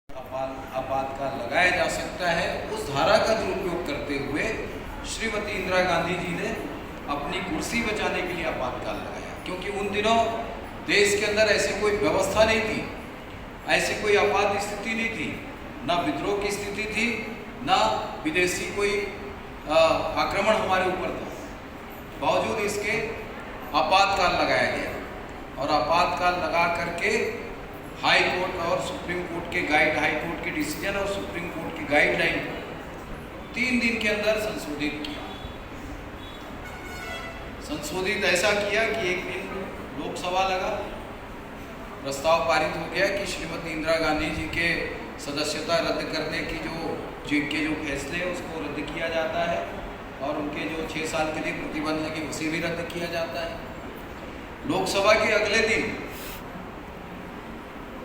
आपातकाल लगाया जा सकता है, उस धारा का दुरुपयोग करते हुए श्रीमती इंदिरा गांधी जी ने अपनी कुर्सी बचाने के लिए आपातकाल लगाया। क्योंकि उन दिनों देश के अंदर ऐसी कोई व्यवस्था नहीं थी, ऐसी कोई आपात स्थिति नहीं थी, ना विद्रोह की स्थिति थी, ना विदेशी कोई आक्रमण हमारे ऊपर था। बावजूद इसके आपातकाल लगाया गया और आपातकाल लगा करके हाई कोर्ट और सुप्रीम कोर्ट के हाई कोर्ट के डिसीजन और सुप्रीम कोर्ट की गाइडलाइन 3 दिन के अंदर संशोधित किया। संशोधित ऐसा किया कि एक दिन लोकसभा लगा, प्रस्ताव पारित हो गया कि श्रीमती इंदिरा गांधी जी के सदस्यता रद्द करने की जो फैसले हैं उसको रद्द किया जाता है और उनके जो 6 साल के लिए प्रतिबंध लगे उसे भी रद्द किया जाता है। लोकसभा के अगले दिन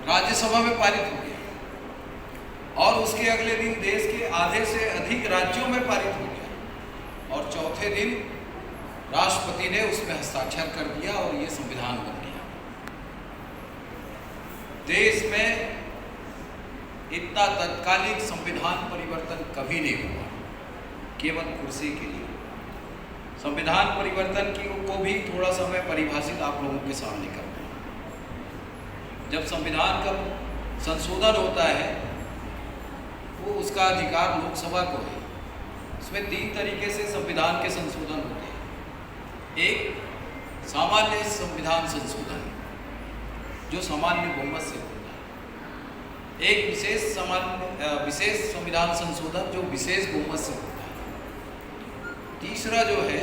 राज्यसभा में पारित हो गया और उसके अगले दिन देश के आधे से अधिक राज्यों में पारित हो गया और चौथे दिन राष्ट्रपति ने उसमें हस्ताक्षर कर दिया और ये संविधान बन गया। देश में इतना तत्कालिक संविधान परिवर्तन कभी नहीं हुआ, केवल कुर्सी के लिए। संविधान परिवर्तन को भी थोड़ा सा मैं परिभाषित आप लोगों के सामने करता हूं। जब संविधान का संशोधन होता है वो उसका अधिकार लोकसभा को है। इसमें 3 तरीके से संविधान के संशोधन होते हैं। एक सामान्य संविधान संशोधन जो सामान्य बहुमत से होता है, एक विशेष संविधान संशोधन जो विशेष बहुमत से होता है, तीसरा जो है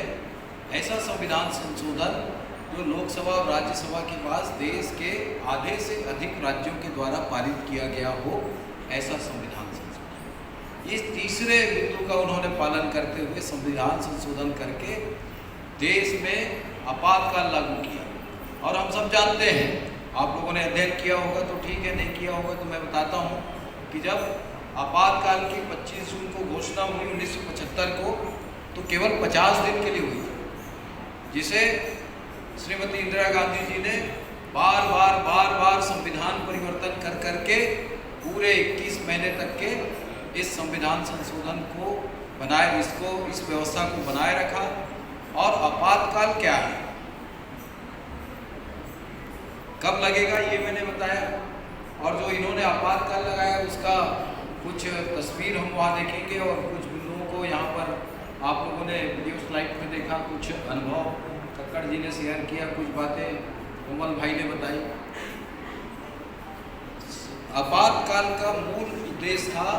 ऐसा संविधान संशोधन जो लोकसभा और राज्यसभा के पास देश के आधे से अधिक राज्यों के द्वारा पारित किया गया हो, ऐसा संविधान संशोधन। इस तीसरे बिंदु का उन्होंने पालन करते हुए संविधान संशोधन करके देश में आपातकाल लागू किया। और हम सब जानते हैं, आप लोगों ने अध्ययन किया होगा तो ठीक है, नहीं किया होगा तो मैं बताता हूँ कि जब आपातकाल की 25 जून को घोषणा हुई 1975 को, तो केवल 50 दिन के लिए हुई थी, जिसे श्रीमती इंदिरा गांधी जी ने बार बार संविधान परिवर्तन कर करके पूरे 21 महीने तक के इस संविधान संशोधन को बनाए, इस व्यवस्था को बनाए रखा। और आपातकाल क्या है, कब लगेगा, ये मैंने बताया। और जो इन्होंने आपातकाल लगाया उसका कुछ तस्वीर हम वहाँ देखेंगे और कुछ बिंदुओं को यहाँ पर आप लोगों ने वीडियो स्लाइड में देखा, कुछ अनुभव कक्कड़ जी ने शेयर किया, कुछ बातें कोमल भाई ने बताई। आपातकाल का मूल उद्देश्य था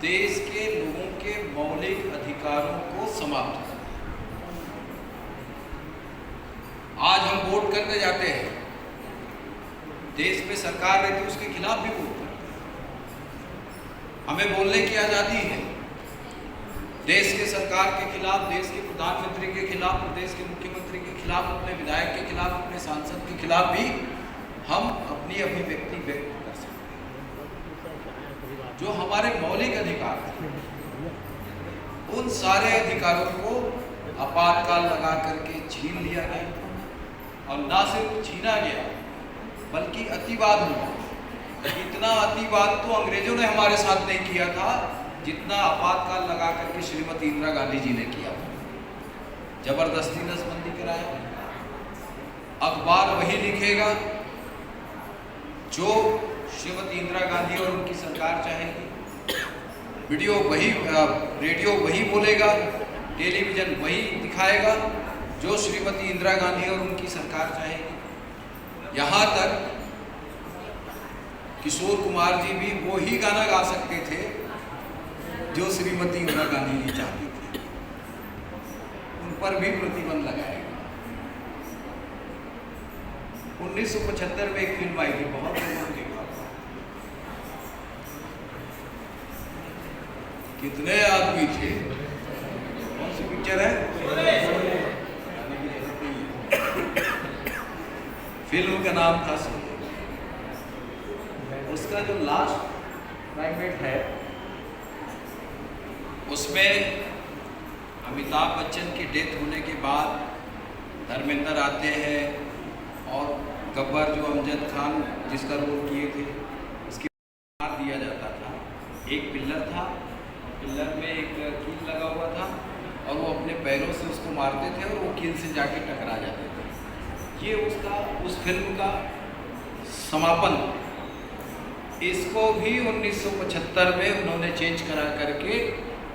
देश के लोगों के मौलिक अधिकारों को समाप्त करना। आज हम वोट करने जाते हैं, देश में सरकार रहती है उसके खिलाफ भी वोट करते हैं। हमें बोलने की आज़ादी है, देश के सरकार के खिलाफ, देश के प्रधानमंत्री के खिलाफ, प्रदेश के मुख्यमंत्री के खिलाफ, अपने विधायक के खिलाफ, अपने सांसद के खिलाफ भी हम अपनी अभिव्यक्ति व्यक्त कर सकते हैं। जो हमारे मौलिक अधिकार हैं, उन सारे अधिकारों को आपातकाल लगा करके छीन लिया गया। और ना सिर्फ छीना गया बल्कि अतिवाद हुआ। इतना अतिवाद तो अंग्रेजों ने हमारे साथ नहीं किया था जितना आपातकाल लगा करके श्रीमती इंदिरा गांधी जी ने किया था। जबरदस्ती नसबंदी कराया, अखबार वही लिखेगा जो श्रीमती इंदिरा गांधी और उनकी सरकार चाहेगी, रेडियो वही बोलेगा, टेलीविजन वही दिखाएगा जो श्रीमती इंदिरा गांधी और उनकी सरकार चाहेगी। यहाँ तक किशोर कुमार जी भी वो ही गाना गा सकते थे जो श्रीमती इंदिरा गांधी जी चाहती थी, उन पर भी प्रतिबंध लगाएगा। 1975 में एक फिल्म आई थी, बहुत लोगों ने देखा, कितने आदमी थे, कौन सी पिक्चर है, फिल्म का नाम था सोने। उसका जो लास्ट फ्रैगमेंट है उसमें अमिताभ बच्चन की डेथ होने के बाद धर्मेंद्र आते हैं और गब्बर जो अमजद खान जिसका रोल किए थे उसकी मार दिया किया जाता था। एक पिल्लर था, पिल्लर में एक कील लगा हुआ था और वो अपने पैरों से उसको मारते थे और वो कील से जाके टकरा जाते थे। ये उस फिल्म का समापन। इसको भी 1975 में उन्होंने चेंज करा करके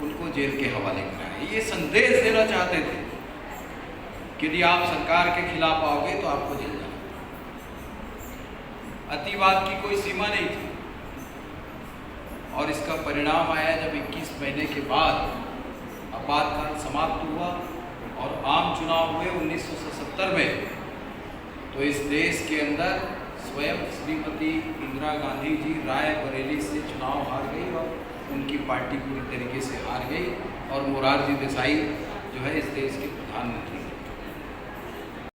उनको जेल के हवाले कराया। ये संदेश देना चाहते थे कि यदि आप सरकार के खिलाफ आओगे तो आपको जेल जाना। अतिवाद की कोई सीमा नहीं थी और इसका परिणाम आया जब 21 महीने के बाद आपातकाल समाप्त हुआ और आम चुनाव हुए 1977 में। तो इस देश के अंदर स्वयं श्रीमती इंदिरा गांधी जी रायबरेली से चुनाव हार गई और उनकी पार्टी पूरी तरीके से हार गई और मोरारजी देसाई जो है इस देश के प्रधानमंत्री।